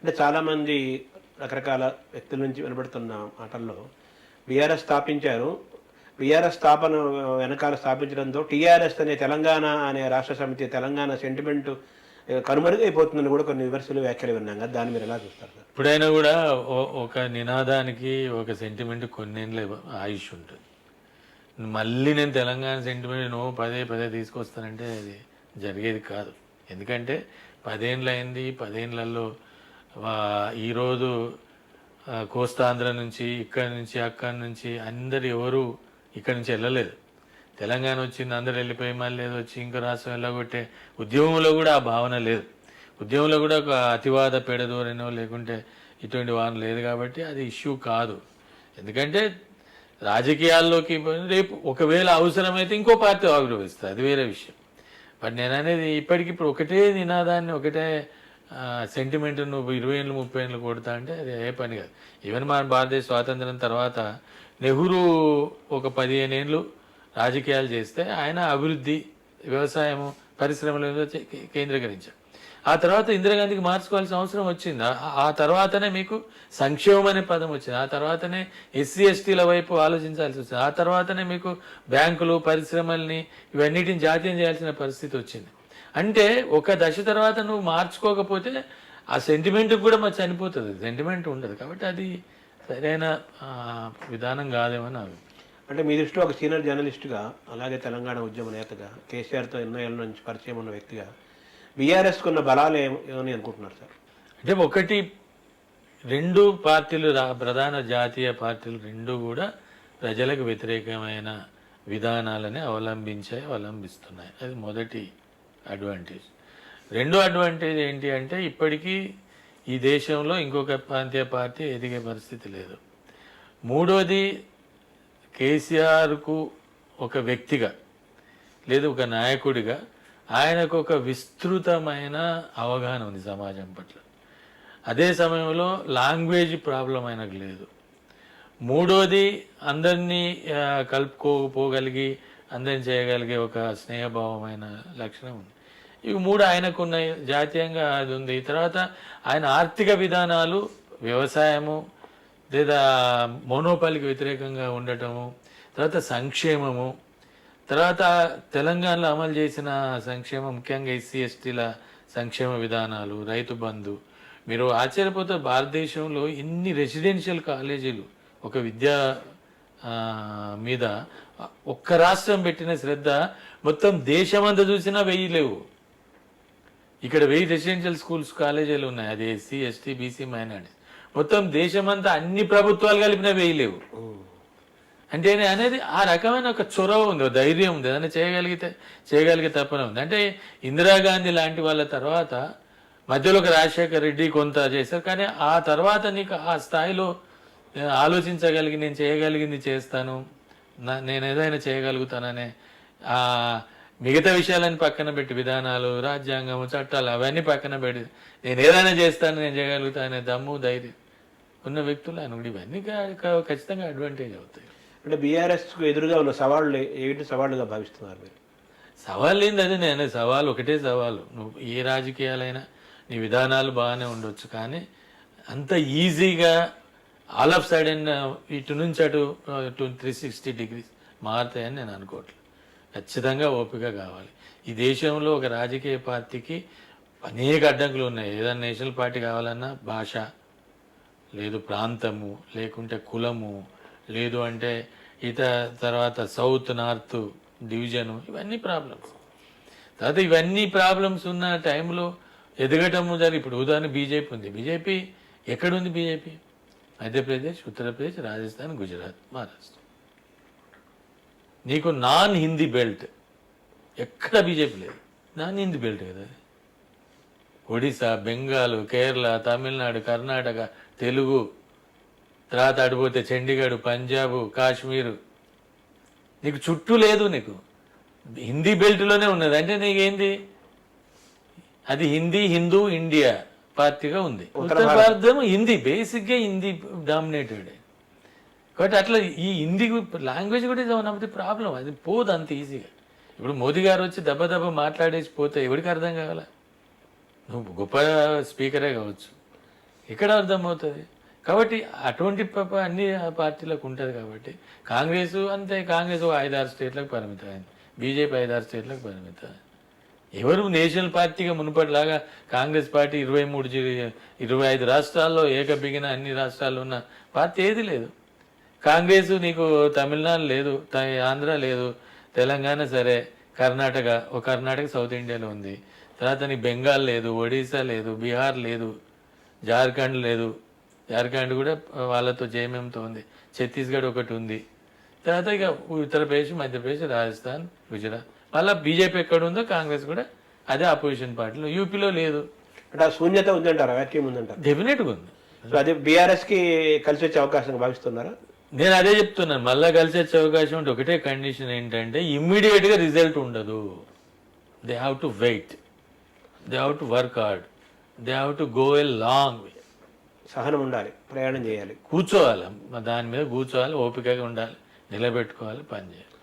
అంటే చాలామంది రకరకాల వ్యక్తుల నుంచి వినబడుతున్న మాటల్లో బీఆర్ఎస్ స్థాపించారు. బీఆర్ఎస్ స్థాపన వెనకాల స్థాపించడంతో టీఆర్ఎస్ అనే తెలంగాణ అనే రాష్ట్ర సమితి తెలంగాణ సెంటిమెంట్ కనుమరుగైపోతుందని కూడా కొన్ని విమర్శలు వ్యాఖ్యలు విన్నాం కదా, దాన్ని మీరు ఎలా చూస్తారు సార్? ఇప్పుడైనా కూడా ఒక నినాదానికి ఒక సెంటిమెంట్ కొన్నేళ్ళ ఆయుష్ ఉంటుంది. మళ్ళీ నేను తెలంగాణ సెంటిమెంట్ పదే పదే తీసుకొస్తానంటే అది జరిగేది కాదు. ఎందుకంటే 10 ఏళ్ళు అయింది. 10 ఏళ్లలో ఈరోజు కోస్తాంధ్ర నుంచి ఇక్కడి నుంచి అక్కడి నుంచి అందరు ఎవరు ఇక్కడి నుంచి వెళ్ళలేదు. తెలంగాణ వచ్చింది, అందరు వెళ్ళిపోయి మళ్ళీ ఏదో వచ్చి ఇంకో రాష్ట్రం వెళ్ళగొట్టే ఉద్యమంలో కూడా ఆ భావన లేదు. ఉద్యమంలో కూడా ఒక అతివాద పెడదోరనో లేకుంటే ఇటువంటి వాదన లేదు. కాబట్టి అది ఇష్యూ కాదు. ఎందుకంటే రాజకీయాల్లోకి రేపు ఒకవేళ అవసరమైతే ఇంకో పార్టీ ఆవిర్భవిస్తుంది, అది వేరే విషయం. బట్ నేను అనేది ఇప్పటికిప్పుడు ఒకటే నినాదాన్ని ఒకటే సెంటిమెంట్ నువ్వు 20 ఏళ్ళు 30 ఏళ్ళు కొడతా అంటే అది ఏ పని కాదు. ఈవెన్ మన భారతదేశ స్వాతంత్రం తర్వాత నెహ్రూ ఒక 15 ఏళ్ళు రాజకీయాలు చేస్తే ఆయన అభివృద్ధి, వ్యవసాయము, పరిశ్రమల మీద కేంద్రీకరించారు. ఆ తర్వాత ఇందిరాగాంధీకి మార్చుకోవాల్సిన అవసరం వచ్చింది. ఆ తర్వాతనే మీకు సంక్షేమం అనే పదం వచ్చింది. ఆ తర్వాతనే ఎస్సీ ఎస్టీల వైపు ఆలోచించాల్సి వచ్చింది. ఆ తర్వాతనే మీకు బ్యాంకులు, పరిశ్రమల్ని ఇవన్నిటిని జాతీయం చేయాల్సిన పరిస్థితి వచ్చింది. అంటే ఒక దశ తర్వాత నువ్వు మార్చుకోకపోతే ఆ సెంటిమెంట్ కూడా మరి చనిపోతుంది, సెంటిమెంట్ ఉండదు. కాబట్టి అది సరైన విధానం కాదేమో నా అభిప్రాయం. అంటే మీ దృష్టిలో ఒక సీనియర్ జర్నలిస్టుగా, అలాగే తెలంగాణ ఉద్యమ నేతగా, కేసీఆర్తో ఎన్నో ఏళ్ళ నుంచి పరిచయం ఉన్న వ్యక్తిగా బీఆర్ఎస్కు ఉన్న బలాలు ఏమని అనుకుంటున్నారు సార్? అంటే ఒకటి, 2 పార్టీలు ప్రధాన జాతీయ పార్టీలు 2 కూడా ప్రజలకు వ్యతిరేకమైన విధానాలని అవలంబిస్తున్నాయి. అది మొదటి అడ్వాంటేజ్. రెండో అడ్వాంటేజ్ ఏంటి అంటే ఇప్పటికీ ఈ దేశంలో ఇంకొక ప్రాంతీయ పార్టీ ఎదిగే పరిస్థితి లేదు. మూడోది, కేసీఆర్కు ఒక వ్యక్తిగా లేదు ఒక నాయకుడిగా ఆయనకు ఒక విస్తృతమైన అవగాహన ఉంది సమాజం పట్ల. అదే సమయంలో లాంగ్వేజ్ ప్రాబ్లం ఆయనకు లేదు. మూడోది, అందరినీ కలుపుకోగలిగి అందరిని చేయగలిగే ఒక స్నేహభావమైన లక్షణం ఉంది. ఇవి 3 ఆయనకున్నాయి. జాతీయంగా అది ఉంది. తర్వాత ఆయన ఆర్థిక విధానాలు, వ్యవసాయము లేదా మోనోపాలికి వ్యతిరేకంగా ఉండటము, తర్వాత సంక్షేమము, తర్వాత తెలంగాణలో అమలు చేసిన సంక్షేమం, ముఖ్యంగా ఎస్సీ ఎస్టీల సంక్షేమ విధానాలు, రైతు బంధు. మీరు ఆశ్చర్యపోతే భారతదేశంలో ఇన్ని రెసిడెన్షియల్ కాలేజీలు ఒక విద్యా మీద ఒక్క రాష్ట్రం పెట్టిన శ్రద్ధ మొత్తం దేశమంతా చూసినా 1000 లేవు. ఇక్కడ 1000 రెసిడెన్షియల్ స్కూల్స్ కాలేజీలు ఉన్నాయి. అది ఎస్సీ ఎస్టీ బీసీ మైనారిటీస్. మొత్తం దేశమంతా అన్ని ప్రభుత్వాలు కలిపిన 1000 లేవు. అంటే అనేది ఆ రకమైన ఒక చొరవ ఉంది, ధైర్యం ఉంది, ఏదైనా చేయగలిగే తప్పన ఉంది. అంటే ఇందిరాగాంధీ లాంటి వాళ్ళ తర్వాత మధ్యలో ఒక రాజశేఖర్ రెడ్డి కొంత చేశారు. కానీ ఆ తర్వాత నీకు ఆ స్థాయిలో ఆలోచించగలిగి నేను చేయగలిగింది చేస్తాను, నేను ఏదైనా చేయగలుగుతాననే మిగతా విషయాలని పక్కన పెట్టి, విధానాలు, రాజ్యాంగము, చట్టాలు అవన్నీ పక్కన పెట్టి నేను ఏదైనా చేస్తాను, నేను చేయగలుగుతానే దమ్ము, ధైర్యం ఉన్న వ్యక్తులు ఆయన కూడా ఇవన్నీ ఖచ్చితంగా అడ్వాంటేజ్ అవుతాయి. అంటే బీఆర్ఎస్కు ఎదురుగా ఉన్న సవాళ్ళు ఏంటి సవాళ్ళుగా భావిస్తున్నారు మీరు? సవాళ్ళు ఏంది? అదే నేను సవాలు ఒకటే సవాలు. నువ్వు ఏ రాజకీయాలైనా నీ విధానాలు బాగానే ఉండొచ్చు, కానీ అంత ఈజీగా ఆల్ ఆఫ్ సడన్ ఇటు నుంచి అటు 360 degrees మారుతాయని నేను అనుకోవట్లేదు. ఖచ్చితంగా ఓపిక కావాలి. ఈ దేశంలో ఒక రాజకీయ పార్టీకి అనేక అడ్డంకులు ఉన్నాయి. ఏదైనా నేషనల్ పార్టీ కావాలన్నా భాష లేదు, ప్రాంతము లేకుంటే కులము లేదు, అంటే తర్వాత సౌత్ నార్త్ డివిజను, ఇవన్నీ ప్రాబ్లమ్స్. తర్వాత ఇవన్నీ ప్రాబ్లమ్స్ ఉన్న టైంలో ఎదగటము జరిగి, ఇప్పుడు ఉదాహరణ బీజేపీ ఉంది. బీజేపీ ఎక్కడుంది? బీజేపీ మధ్యప్రదేశ్, ఉత్తరప్రదేశ్, రాజస్థాన్, గుజరాత్, మహారాష్ట్ర. నీకు నాన్ హిందీ బెల్ట్ ఎక్కడ బీజేపీ లేదు. నాన్ హిందీ బెల్ట్ కదా. ఒడిశా, బెంగాల్, కేరళ, తమిళనాడు, కర్ణాటక, తెలుగు, తర్వాత అడిపోతే చండీగఢ్, పంజాబ్, కాశ్మీరు, నీకు చుట్టూ లేదు. నీకు హిందీ బెల్ట్లోనే ఉన్నది. అంటే నీకేంది? అది హిందూ ఇండియా పార్టీగా ఉంది. ఉత్తర భారతం హిందీ, బేసిక్గా హిందీ డామినేటెడ్. కాబట్టి అట్లా ఈ హిందీ లాంగ్వేజ్ కూడా ఇది వన్ ఆఫ్ ది ప్రాబ్లం. అది పోదు అంత ఈజీగా. ఇప్పుడు మోదీ గారు వచ్చి దెబ్బ మాట్లాడేసి పోతే ఎవరికి అర్థం కావాలా? నువ్వు గొప్ప స్పీకరే కావచ్చు, ఎక్కడ అర్థమవుతుంది? కాబట్టి అటువంటి అన్ని పార్టీలకు ఉంటుంది. కాబట్టి కాంగ్రెస్ అంతే, కాంగ్రెస్ 5-6 స్టేట్లకు పరిమితమైంది, బీజేపీ 5-6 స్టేట్లకు పరిమితమైంది. ఎవరు నేషనల్ పార్టీగా మునుపటిలాగా కాంగ్రెస్ పార్టీ 25 రాష్ట్రాల్లో ఏకబిగిన అన్ని రాష్ట్రాల్లో ఉన్న పార్టీ ఏది లేదు. కాంగ్రెస్ నీకు తమిళనాడు లేదు, ఆంధ్ర లేదు, తెలంగాణ సరే, కర్ణాటక సౌత్ ఇండియాలో ఉంది. తర్వాత నీకు బెంగాల్ లేదు, ఒడిశా లేదు, బీహార్ లేదు, జార్ఖండ్ లేదు, జార్ఖండ్ కూడా వాళ్ళతో జేఎంఎంతో ఉంది, ఛత్తీస్గఢ్ ఒకటి ఉంది. తర్వాత ఇక ఉత్తరప్రదేశ్, మధ్యప్రదేశ్, రాజస్థాన్, గుజరాత్. మళ్ళీ బీజేపీ ఎక్కడ ఉందో కాంగ్రెస్ కూడా అదే అపోజిషన్ పార్టీలో. యూపీలో లేదు. అంటే ఆ శూన్యత ఉందంటారా, వ్యాక్యూమ్ ఉందంటారా? డెఫినెట్గా ఉంది. సో అది బీఆర్ఎస్కి కలిసి వచ్చే అవకాశం భావిస్తున్నారా? నేను అదే చెప్తున్నాను, మళ్ళీ కలిసి వచ్చే అవకాశం ఉంటే ఒకటే కండిషన్ ఏంటంటే ఇమ్మీడియట్గా రిజల్ట్ ఉండదు. They have to wait, they have to work hard, they have to go a long way. సహనం ఉండాలి, ప్రయాణం చేయాలి, కూర్చోవాలి, దాని మీద కూర్చోవాలి, ఓపికగా ఉండాలి, నిలబెట్టుకోవాలి, పని చేయాలి.